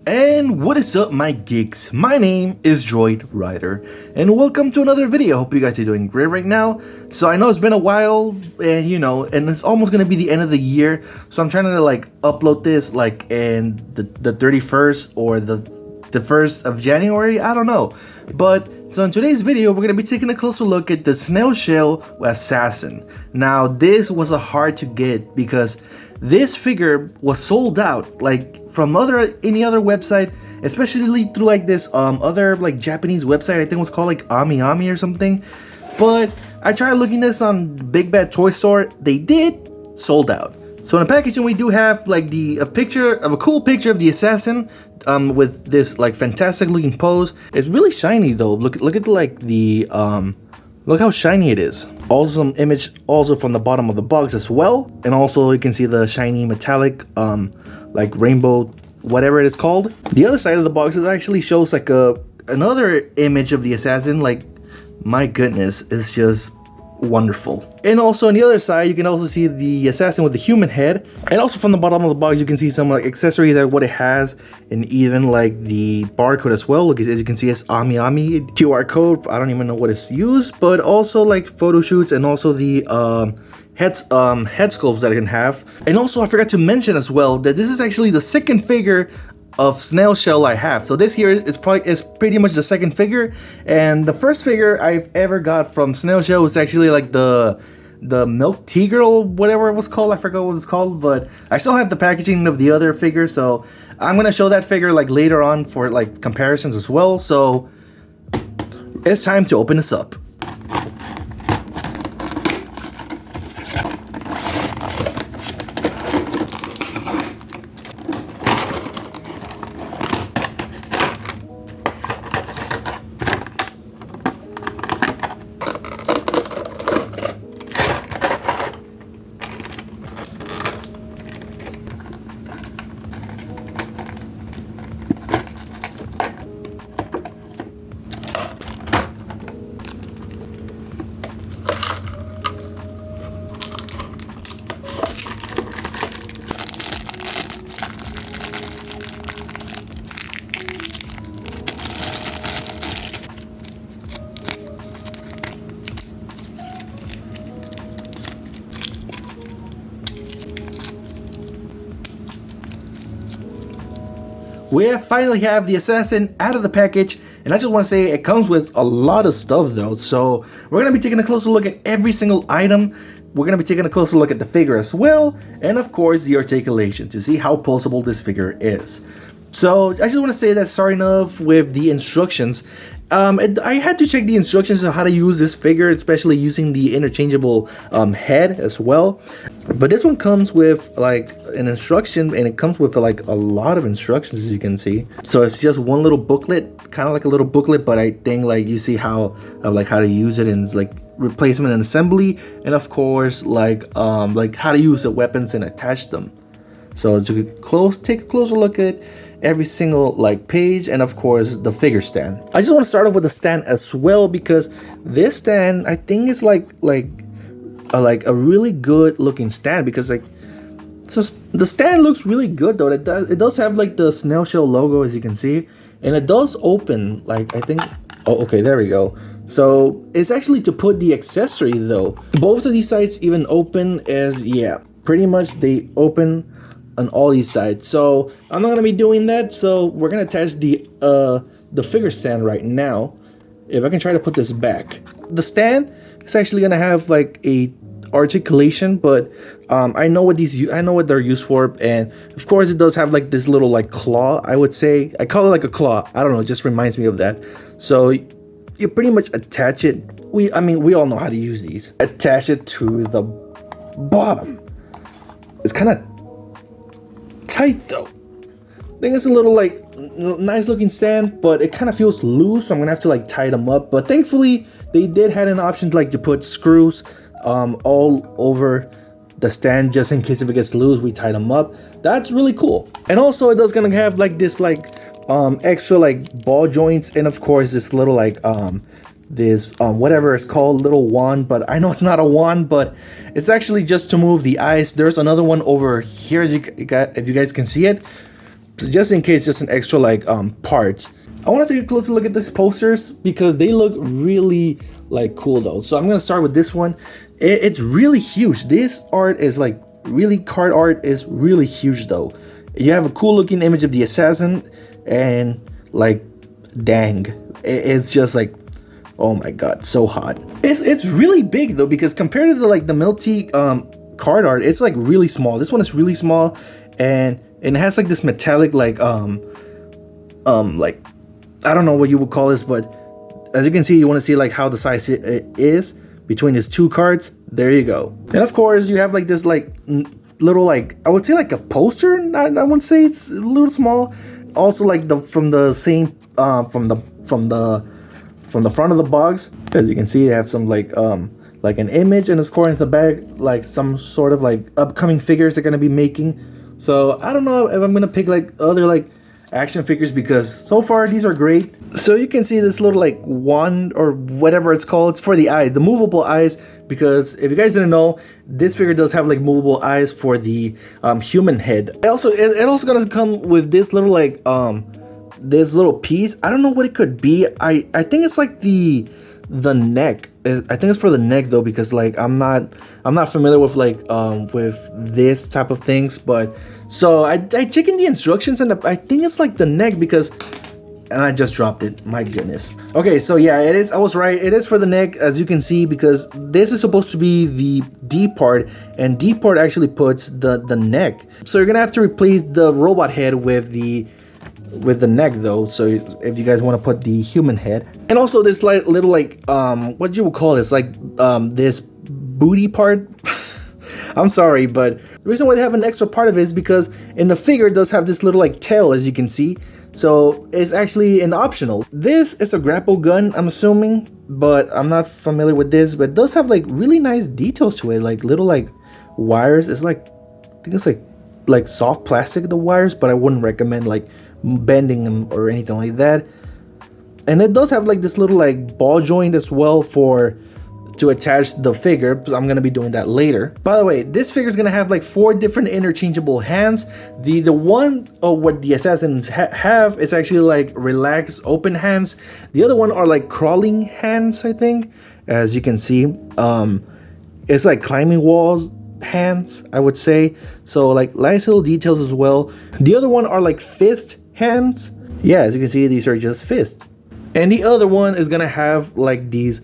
And what is up, my geeks? My name is DroidRider, and welcome to another video. Hope you guys are doing great right now. So I know it's been a while, and it's almost gonna be the end of the year. So I'm trying to upload this in the 31st or the 1st of January. I don't know, but so in today's video, we're gonna be taking a closer look at the Snail Shell Assassin. Now, this was a hard to get because this figure was sold out from any other website, especially through this other Japanese website. I think it was called Ami or something. But I tried looking this on Big Bad Toy Store. They did sold out. So in the packaging we do have a cool picture of the assassin with this fantastic looking pose. It's really shiny though. Look at look how shiny it is. Also some image also from the bottom of the box as well. And also you can see the shiny metallic rainbow, whatever it is called. The other side of the box actually shows another image of the assassin. My goodness, it's just wonderful. And also on the other side you can also see the assassin with the human head, and also from the bottom of the box you can see some accessories that what it has, and even the barcode as well. Look, as you can see, it's Ami QR code. I don't even know what it's used, but also photo shoots, and also the head sculpts that it can have. And also I forgot to mention as well that this is actually the second figure of Snail Shell I have. So this here is pretty much the second figure, and the first figure I've ever got from Snail Shell was actually the Milk Tea Girl, whatever it was called. I forgot what it was called, but I still have the packaging of the other figure, so I'm gonna show that figure later on for comparisons as well. So it's time to open this up. We finally have the assassin out of the package, and I just want to say it comes with a lot of stuff though. So we're going to be taking a closer look at every single item. We're going to be taking a closer look at the figure as well, and of course the articulation to see how pulsable this figure is. So I just want to say that starting off with the instructions, I had to check the instructions on how to use this figure, especially using the interchangeable head as well. But this one comes with an instruction, and it comes with a lot of instructions, as you can see. So it's just one little booklet, kind of like a little booklet, but I think you see how to use it, and replacement and assembly, and of course how to use the weapons and attach them. So to take a closer look at every single page, and of course the figure stand. I just want to start off with the stand as well, because this stand I think is a really good looking stand, because so the stand looks really good though. It does have the Snail Shell logo, as you can see, and it does open I think. Oh, okay, there we go. So it's actually to put the accessory though. Both of these sides even open, as pretty much they open on all these sides. So I'm not gonna be doing that, so we're gonna attach the figure stand right now. If I can try to put this back, the stand is actually gonna have a articulation, but I know what they're used for, and of course it does have this little claw. I would say I call it a claw. I don't know, it just reminds me of that. So you pretty much attach it. We all know how to use these. Attach it to the bottom. It's kind of tight though. I think it's a little nice looking stand, but it kind of feels loose, so I'm gonna have to tie them up. But thankfully they did have an option to put screws all over the stand, just in case if it gets loose, we tie them up. That's really cool. And also it does gonna have this extra ball joints, and of course this little this whatever it's called, little wand, but I know it's not a wand, but it's actually just to move the ice. There's another one over here, if you guys can see it, just in case, just an extra like parts. I want to take a closer look at these posters because they look really like cool though. So I'm gonna start with this one. It's really huge. This art is like really, card art is really huge though. You have a cool looking image of the assassin, and like, dang, it's just like, oh my god, so hot. It's really big though, because compared to the multi card art, it's like really small. This one is really small, and it has like this metallic like like, I don't know what you would call this, but as you can see, you want to see like how the size it is between these two cards. There you go. And of course you have like this like little, like, I would say like a poster. I wouldn't say it's a little small. Also like from the front of the box, as you can see, they have some like an image, and of course in the back like some sort of like upcoming figures they're gonna be making. So I don't know if I'm gonna pick like other like action figures, because so far these are great. So you can see this little like wand or whatever it's called. It's for the eyes, the movable eyes, because if you guys didn't know, this figure does have like movable eyes for the human head. It also gonna come with this little like this little piece. I don't know what it could be. I think it's like the neck. I think it's for the neck though, because like I'm not familiar with like with this type of things. But so I checked in the instructions, and I think it's like the neck, because, and I just dropped it, my goodness. Okay, so yeah, it is, I was right, it is for the neck, as you can see, because this is supposed to be the D part, and D part actually puts the neck. So you're gonna have to replace the robot head with the neck though. So if you guys want to put the human head, and also this like little like what you would call this, like this booty part. I'm sorry, but the reason why they have an extra part of it is because in the figure it does have this little like tail, as you can see. So it's actually an optional. This is a grapple gun, I'm assuming, but I'm not familiar with this. But it does have like really nice details to it, like little like wires. It's like, I think it's like soft plastic, the wires, but I wouldn't recommend like bending them or anything like that. And it does have like this little like ball joint as well to attach the figure. I'm gonna be doing that later. By the way, this figure is gonna have like 4 different interchangeable hands. The one what the assassins have is actually like relaxed open hands. The other one are like crawling hands, I think, as you can see. It's like climbing walls hands, I would say. So like nice little details as well. The other one are like fist hands. Yeah, as you can see, these are just fists. And the other one is gonna have like these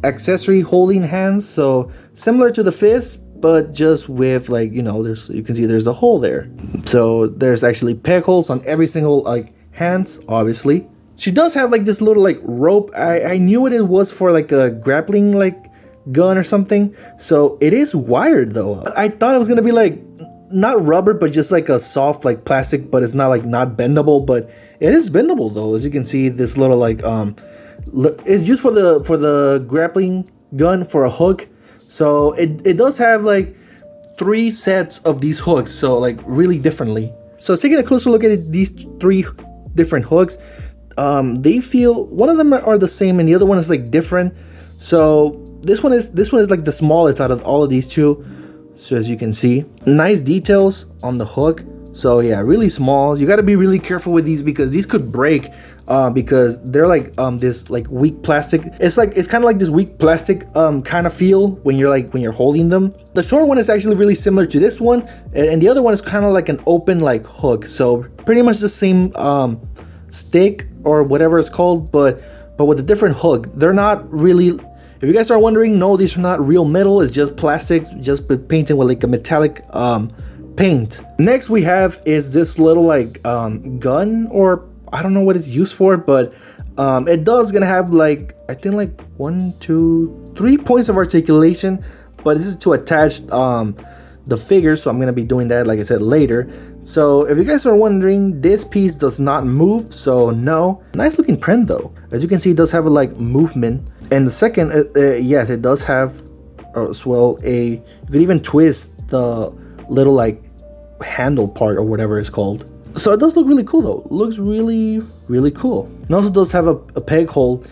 accessory holding hands, so similar to the fist, but just with like, you know, you can see there's a hole there. So there's actually peg holes on every single like hands. Obviously she does have like this little like rope. I knew what it was for, like a grappling like gun or something. So it is wired though. I thought it was gonna be like not rubber, but just like a soft like plastic, but it's not like not bendable, but it is bendable though. As you can see, this little like it's used for the grappling gun, for a hook. So it does have like 3 sets of these hooks, so like really differently. So taking a closer look at these 3 different hooks, they feel, one of them are the same and the other one is like different. So this one is like the smallest out of all of these 2. So as you can see, nice details on the hook. So yeah, really small. You got to be really careful with these, because these could break, because they're like this like weak plastic. It's kind of like this weak plastic kind of feel when you're holding them. The short one is actually really similar to this one, and the other one is kind of like an open like hook. So pretty much the same stick or whatever it's called, but with a different hook. They're not really, if you guys are wondering, no, these are not real metal. It's just plastic, just painted with like a metallic paint. Next we have is this little like gun, or I don't know what it's used for, but it does gonna have like, I think like 1, 2, 3 points of articulation, but this is to attach the figure. So I'm gonna be doing that, like I said, later. So if you guys are wondering, this piece does not move, so no. Nice looking print though. As you can see, it does have a like movement. And the second, yes, it does have as well you could even twist the little like handle part or whatever it's called. So it does look really cool though. It looks really, really cool. It also does have a peg hole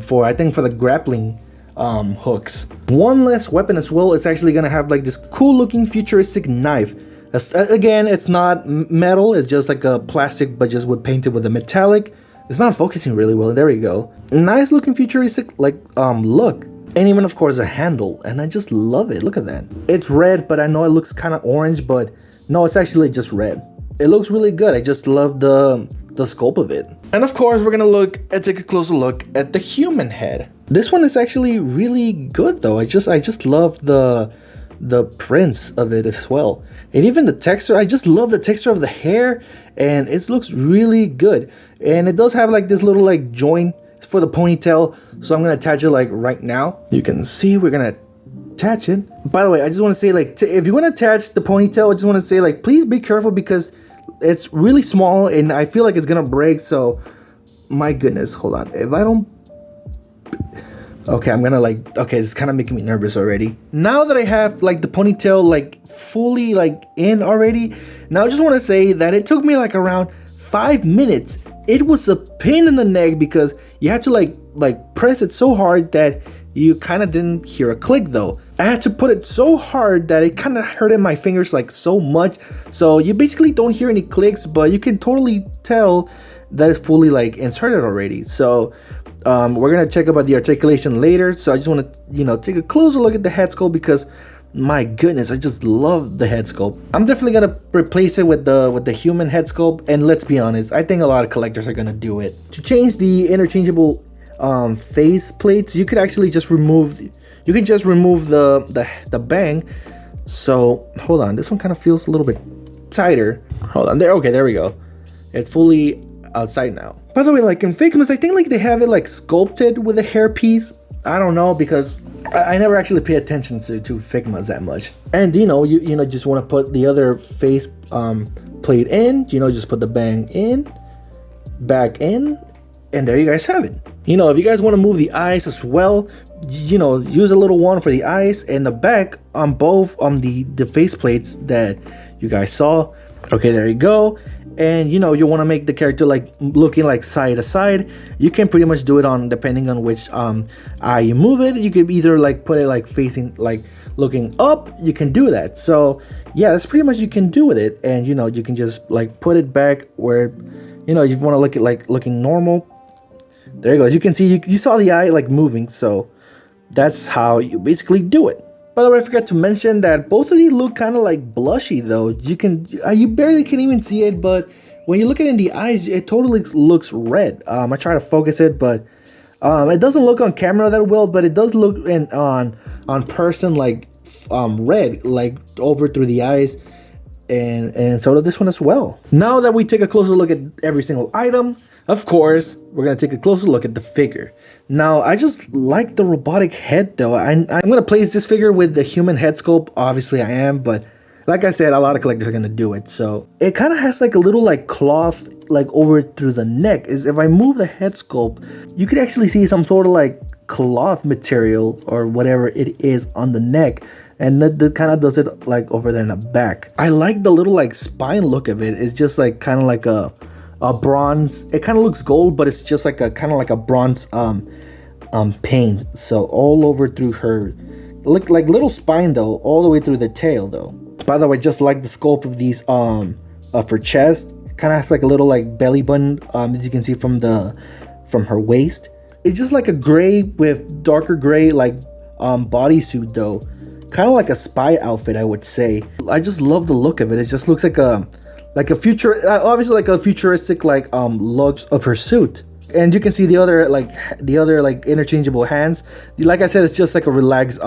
for, I think, for the grappling hooks. One last weapon as well. It's actually gonna have like this cool looking futuristic knife. Again, it's not metal, it's just like a plastic, but just painted with a metallic. It's not focusing really well. There we go. Nice looking futuristic like look. And even of course a handle, and I just love it. Look at that. It's red, but I know it looks kind of orange, but no, it's actually just red. It looks really good. I just love the scope of it. And of course, we're gonna take a closer look at the human head. This one is actually really good though. I just love the prints of it as well, and even the texture. I just love the texture of the hair, and it looks really good. And it does have like this little like joint for the ponytail, so I'm gonna attach it like right now. You can see we're gonna attach it. By the way, I just want to say like if you want to attach the ponytail, I just want to say like please be careful because it's really small and I feel like it's gonna break. So my goodness, hold on. If I don't, okay, I'm gonna like, okay, it's kind of making me nervous already. Now that I have like the ponytail like fully like in already, now I just want to say that it took me like around 5 minutes. It was a pain in the neck because you had to like press it so hard that you kind of didn't hear a click though. I had to put it so hard that it kind of hurted my fingers like so much. So you basically don't hear any clicks, but you can totally tell that it's fully like inserted already. So we're gonna check about the articulation later. So I just want to take a closer look at the head sculpt because my goodness, I just love the head sculpt. I'm definitely gonna replace it with the human head sculpt, and let's be honest, I think a lot of collectors are gonna do it. To change the interchangeable face plates, you could actually just remove the bang. So hold on, this one kind of feels a little bit tighter. Hold on, there. Okay, there we go. It's fully outside now. By the way, like in Figmas, I think like they have it like sculpted with a hairpiece. I don't know because I never actually pay attention to Figmas that much. And you just want to put the other face plate in. Just put the bang in, back in, and there you guys have it. If you guys want to move the eyes as well, use a little one for the eyes and the back on both on the face plates that you guys saw. Okay, there you go. And you want to make the character like looking like side to side. You can pretty much do it on depending on which eye you move it. You could either like put it like facing like looking up. You can do that. So yeah, that's pretty much you can do with it. And you can just like put it back where you want to look at like looking normal. There you go. As you can see, you saw the eye like moving. So that's how you basically do it. By the way, I forgot to mention that both of these look kind of like blushy though. You barely can even see it, but when you look at it in the eyes, it totally looks red. I try to focus it, but it doesn't look on camera that well, but it does look on person like red, like over through the eyes, and so does this one as well. Now that we take a closer look at every single item, of course, we're gonna take a closer look at the figure. Now, I just like the robotic head though. I'm gonna place this figure with the human head sculpt. Obviously I am, but like I said, a lot of collectors are gonna do it. So it kind of has like a little like cloth like over through the neck. Is if I move the head sculpt, you could actually see some sort of like cloth material or whatever it is on the neck. And that kind of does it like over there in the back. I like the little like spine look of it. It's just like kind of like a bronze. It kind of looks gold, but it's just like a kind of like a bronze paint. So all over through her, look like little spine though, all the way through the tail though. By the way, just like the sculpt of these her chest, kind of has like a little like belly button as you can see from her waist. It's just like a gray with darker gray like bodysuit though, kind of like a spy outfit, I would say. I just love the look of it. It just looks like a obviously like a futuristic like looks of her suit. And you can see the other like interchangeable hands. Like I said, it's just like a relaxed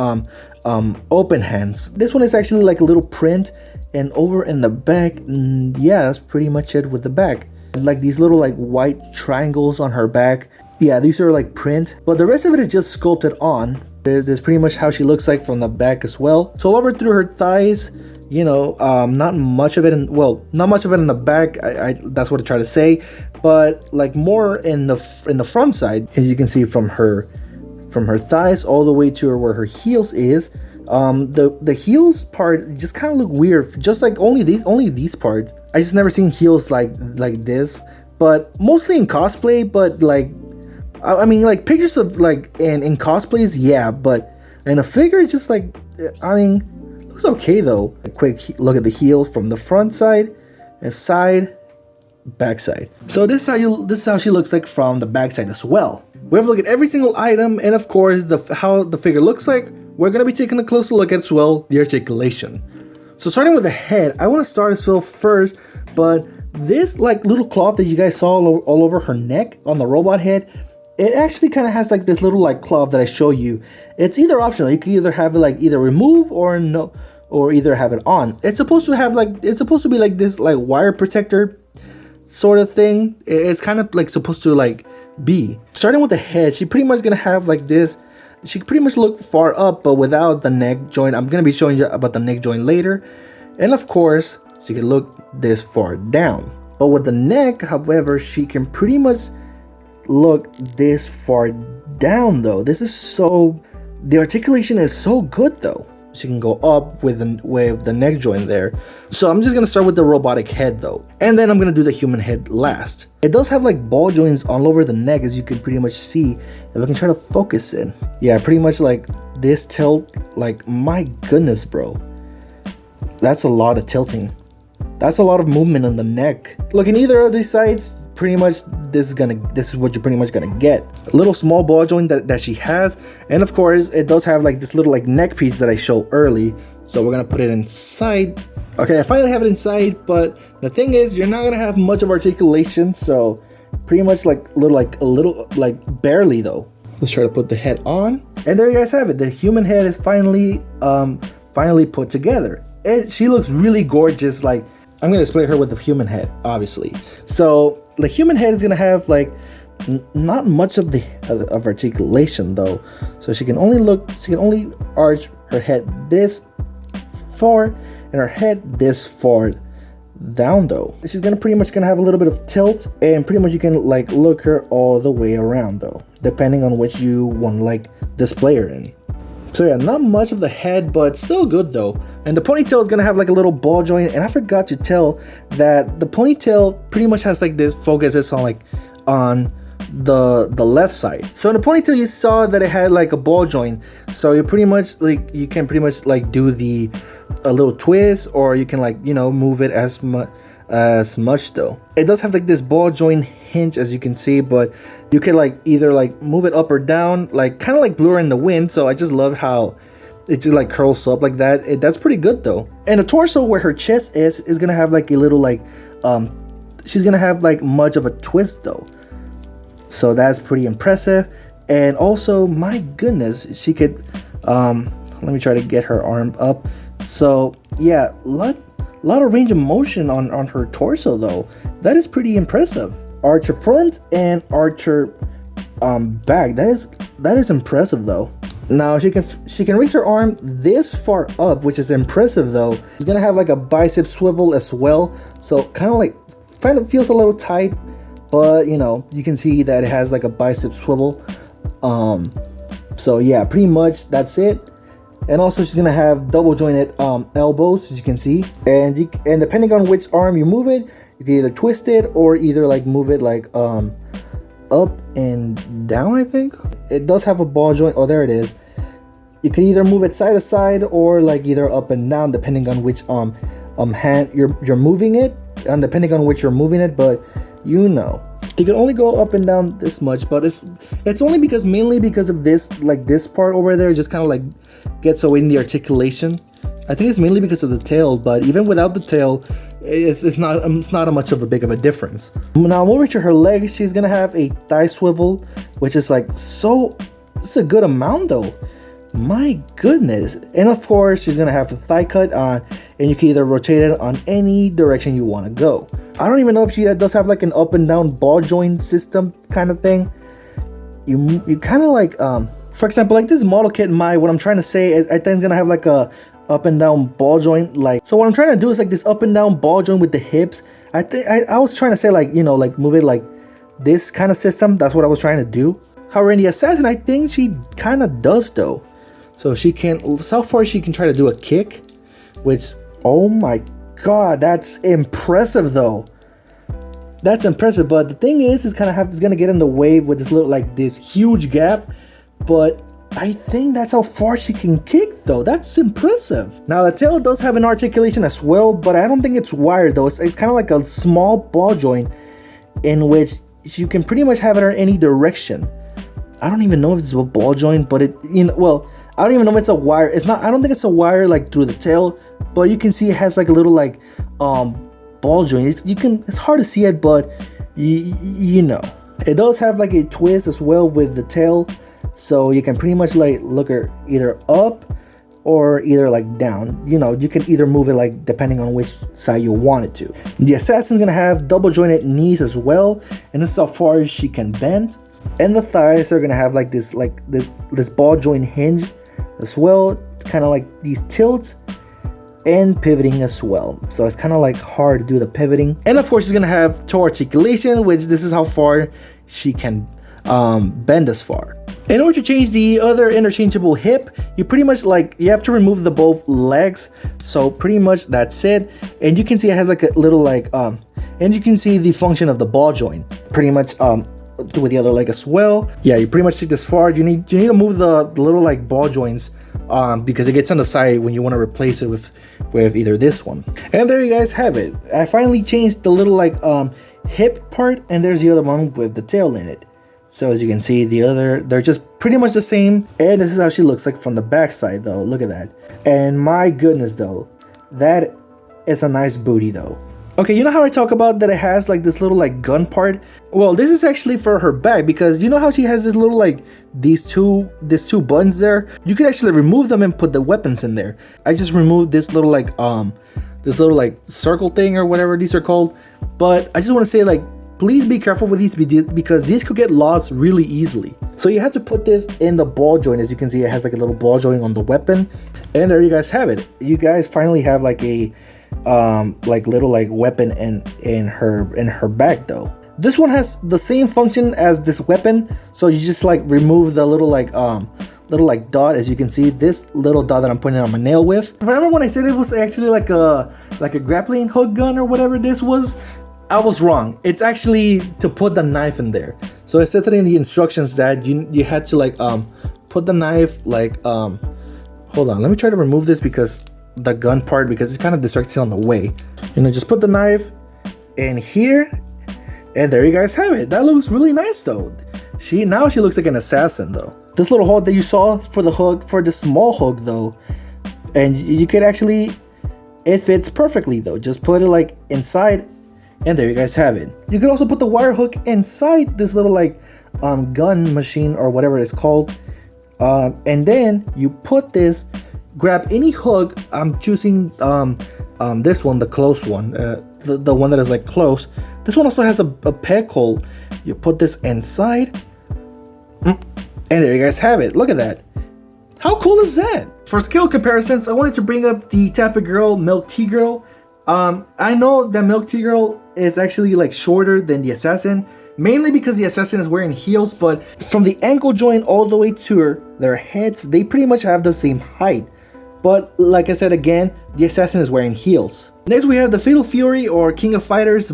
open hands. This one is actually like a little print, and over in the back, yeah, that's pretty much it with the back. Like these little like white triangles on her back. Yeah, these are like print, but the rest of it is just sculpted on. There's pretty much how she looks like from the back as well. So over through her thighs, not much of it in the back. I that's what I try to say, but like more in the front side, as you can see from her thighs all the way to where her heels is. The heels part just kind of look weird, just like only these part. I just never seen heels like this, but mostly in cosplay. But like, I mean, like pictures of like in cosplays, yeah, but in a figure, just like, I mean, Looks okay though. A quick look at the heels from the front side and side, back side. So this is how she looks like from the back side as well. We have a look at every single item, and of course how the figure looks like. We're gonna be taking a closer look at as well the articulation. So starting with the head, I want to start as well first, but this like little cloth that you guys saw all over her neck on the robot head, it actually kind of has like this little like cloth that I show you. It's either optional. You can either have it like either remove or no, or either have it on. It's supposed to have like, it's supposed to be like this like wire protector sort of thing. It's kind of like supposed to like be. Starting with the head, she pretty much gonna have like this. She pretty much look far up, but without the neck joint. I'm gonna be showing you about the neck joint later. And of course, she can look this far down. But with the neck, however, she can pretty much look this far down though. This is so, the articulation is so good though. She can go up with the neck joint there. So I'm just gonna start with the robotic head though, and then I'm gonna do the human head last. It does have like ball joints all over the neck, as you can pretty much see. If I can try to focus in, yeah, pretty much like this tilt. Like my goodness, bro, that's a lot of tilting. That's a lot of movement on the neck. Look, in either of these sides, pretty much this is what you're pretty much gonna get. A little small ball joint that she has, and of course it does have like this little like neck piece that I showed early. So we're gonna put it inside. Okay, I finally have it inside, but the thing is, you're not gonna have much of articulation, so pretty much like a little like barely though. Let's try to put the head on, and there you guys have it. The human head is finally put together. She looks really gorgeous. Like, I'm gonna display her with the human head, obviously. So the human head is gonna have like not much of articulation though. So she can only arch her head this far and her head this far down though. She's pretty much gonna have a little bit of tilt, and pretty much you can like look her all the way around though, depending on which you want to like display her in. So yeah, not much of the head, but still good though. And the ponytail is gonna have like a little ball joint, and I forgot to tell that the ponytail pretty much has like this focuses on the left side. So in the ponytail you saw that it had like a ball joint, so you pretty much like you can pretty much like do a little twist, or you can like, you know, move it as much though. It does have like this ball joint hinge, as you can see, but you can like either like move it up or down, like kind of like Blur in the Wind. So I just love how it just like curls up like that. That's pretty good though. And the torso, where her chest is gonna have like a little like she's gonna have like much of a twist though, so that's pretty impressive. And also, my goodness, she could let me try to get her arm up. So yeah, lot of range of motion on her torso though. That is pretty impressive. Archer front and archer back. That is impressive though. Now she can raise her arm this far up, which is impressive though. She's gonna have like a bicep swivel as well, so kind of feels a little tight, but you know, you can see that it has like a bicep swivel. So yeah, pretty much that's it. And also she's gonna have double jointed elbows, as you can see, and depending on which arm you move it, you can either twist it or either like move it like up and down. I think it does have a ball joint. Oh, there it is. You can either move it side to side or like either up and down, depending on which hand you're moving it, and depending on which you're moving it. But you know, you can only go up and down this much, but it's only mainly because of this, like this part over there just kind of like gets away in the articulation. I think it's mainly because of the tail, but even without the tail, it's not much of a big of a difference. Now moving to her legs, she's gonna have a thigh swivel, which is like it's a good amount though. My goodness. And of course she's gonna have the thigh cut on, and you can either rotate it on any direction you want to go. I don't even know if she does have like an up and down ball joint system kind of thing. You kind of like for example, like this model kit, what I'm trying to say is I think it's gonna have like a up and down ball joint. Like, so what I'm trying to do is like this up and down ball joint with the hips. I think I was trying to say like, you know, like move it like this kind of system. That's what I was trying to do. However, in the assassin, I think she kind of does though. So so far she can try to do a kick, which, oh my god, that's impressive though. That's impressive. But the thing is kind of it's gonna get in the way with this little like this huge gap. But I think that's how far she can kick though. That's impressive. Now the tail does have an articulation as well, but I don't think it's wired though. It's kind of like a small ball joint in which you can pretty much have it in any direction. I don't even know if it's a ball joint, but well, I don't even know if it's a wire. It's not, I don't think it's a wire like through the tail, but you can see it has like a little like ball joint. It's hard to see it, but you know. It does have like a twist as well with the tail, so you can pretty much like look at either up or either like down. You know, you can either move it like depending on which side you want it to. The assassin's gonna have double jointed knees as well, and this is how far she can bend. And the thighs are gonna have like this ball joint hinge as well. It's kind of like these tilts and pivoting as well, so it's kind of like hard to do the pivoting. And of course she's gonna have toe articulation, which this is how far she can bend as far. In order to change the other interchangeable hip, you pretty much you have to remove the both legs, so pretty much that's it. And you can see it has like a little and you can see the function of the ball joint pretty much with the other leg as well. Yeah, you pretty much take this far. You need to move the little like ball joints because it gets on the side when you want to replace it with either this one. And there you guys have it. I finally changed the little like hip part, and there's the other one with the tail in it. So as you can see, they're just pretty much the same. And this is how she looks like from the back side though. Look at that. And my goodness though, that is a nice booty though. Okay, you know how I talk about that it has like this little like gun part? Well, this is actually for her back, because you know how she has this little like these two buttons there? You could actually remove them and put the weapons in there. I just removed this little like circle thing or whatever these are called. But I just want to say, like, please be careful with these because these could get lost really easily. So you have to put this in the ball joint. As you can see, it has like a little ball joint on the weapon. And there you guys have it. You guys finally have like a little like weapon in her back though. This one has the same function as this weapon, so you just like remove the little like dot. As you can see, this little dot that I'm putting on my nail with. Remember when I said it was actually like a grappling hook gun or whatever this was? I was wrong. It's actually to put the knife in there. So it said in the instructions that you had to like put the knife like hold on, let me try to remove this because the gun part, because it's kind of distracting on the way. You know, just put the knife in here, and there you guys have it. That looks really nice though. Now she looks like an assassin though. This little hole that you saw for the hook, for the small hook though, and you could actually, it fits perfectly though. Just put it like inside, and there you guys have it. You could also put the wire hook inside this little like gun machine or whatever it's called, and then you put this. Grab any hook. I'm choosing this one, the close one, the one that is like close. This one also has a peg hole. You put this inside, and there you guys have it. Look at that. How cool is that? For skill comparisons, I wanted to bring up the Tappa Girl, Milk Tea Girl. I know that Milk Tea Girl is actually like shorter than the Assassin, mainly because the Assassin is wearing heels, but from the ankle joint all the way to their heads, they pretty much have the same height. But like I said again, the Assassin is wearing heels. Next we have the Fatal Fury, or King of Fighters.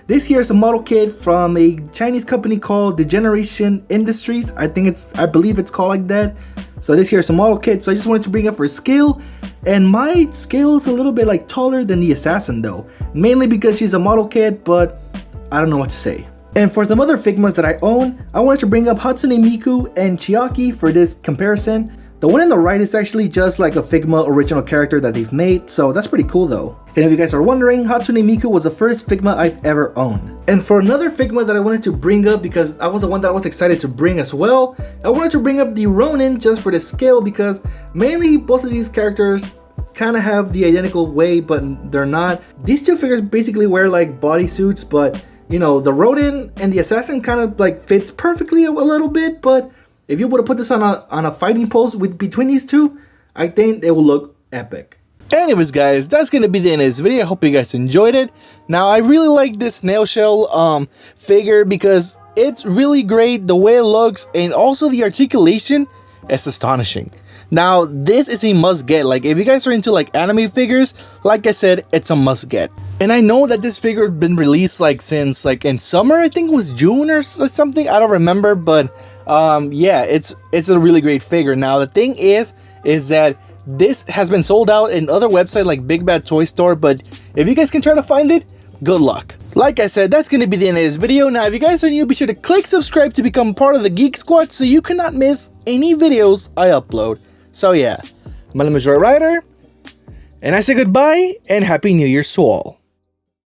This here is a model kit from a Chinese company called Degeneration Industries. I believe it's called like that. So this here is a model kit. So I just wanted to bring up her scale. And my scale is a little bit like taller than the Assassin though. Mainly because she's a model kit, but I don't know what to say. And for some other Figmas that I own, I wanted to bring up Hatsune Miku and Chiaki for this comparison. The one on the right is actually just like a Figma original character that they've made, so that's pretty cool though. And if you guys are wondering, Hatsune Miku was the first Figma I've ever owned. And for another Figma that I wanted to bring up, because I was the one that I was excited to bring as well, I wanted to bring up the Ronin just for the scale, because mainly both of these characters kind of have the identical way, but they're not. These two figures basically wear like bodysuits, but you know, the Ronin and the Assassin kind of like fits perfectly a little bit, but if you would have put this on a fighting pose between these two, I think it will look epic. Anyways guys, that's gonna be the end of this video. I hope you guys enjoyed it. Now I really like this Snail Shell figure because it's really great the way it looks, and also the articulation is astonishing. Now this is a must get. Like if you guys are into like anime figures, like I said, it's a must get. And I know that this figure has been released like since like in summer. I think it was June or something, I don't remember, but Yeah, it's a really great figure. Now the thing is that this has been sold out in other websites like Big Bad Toy Store, but if you guys can try to find it, good luck. Like I said, that's going to be the end of this video. Now, if you guys are new, be sure to click subscribe to become part of the Geek Squad so you cannot miss any videos I upload. So yeah, my name is DroidRider, and I say goodbye and Happy New Year's to all.